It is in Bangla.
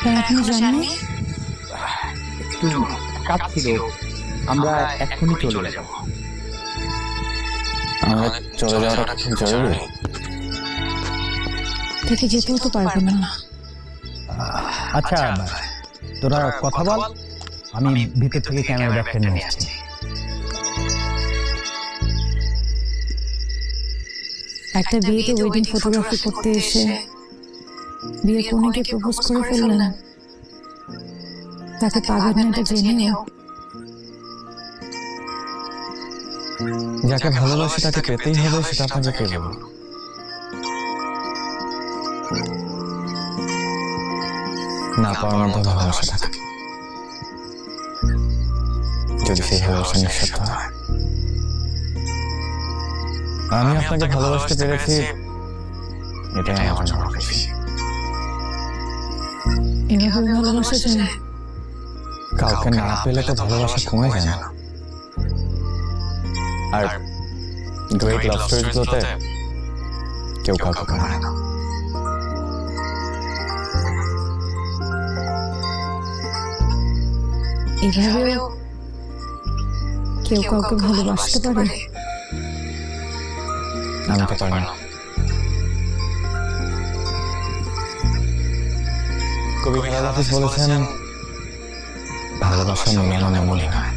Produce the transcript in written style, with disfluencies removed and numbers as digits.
আপনারা এখনো জানেননি? একটু কাজ ছিল, আমরা এক্ষুনি চলে যাব। আমাদের চলে যাওয়াটা খুব জরুরি। থেকে যেতেও তো পারবে না। আচ্ছা, তোরা কথা বল, আমি ভিতর থেকে ক্যামেরা ব্যাগটা নিয়ে আসছি। একটা বিয়েতে ওয়েডিং ফটোগ্রাফি করতে এসে বিয়ে কনেকে প্রপোজ করে ফেললেন, তাকে পাবেন না এটা জেনেও। যাকে ভালোবাসি তাকে পেতেই হবে, সেটা আপনাকে কে বলল? না পাওয়ার মধ্যে ভালোবাসা থাকে, যদি সেই ভালোবাসা নিঃস্বার্থ হয়। আমি আপনাকে ভালোবাসতে পেরেছি, এটাই আমার জন্য বেশি। এভাবে ভালোবাসা যায়? কাউকে না পেলে তো ভালোবাসা কমে যায় না। আর গ্রেট লাভ স্টোরিজ গুলোতে কেউ কাউকে কমায় না। এভাবেও কেউ কাউকে ভালোবাসতে পারে? আমি তো পারি না। কবি হেলাল হাফিজ বলেছেন, ভালোবাসা মিলানো এমনই হয়।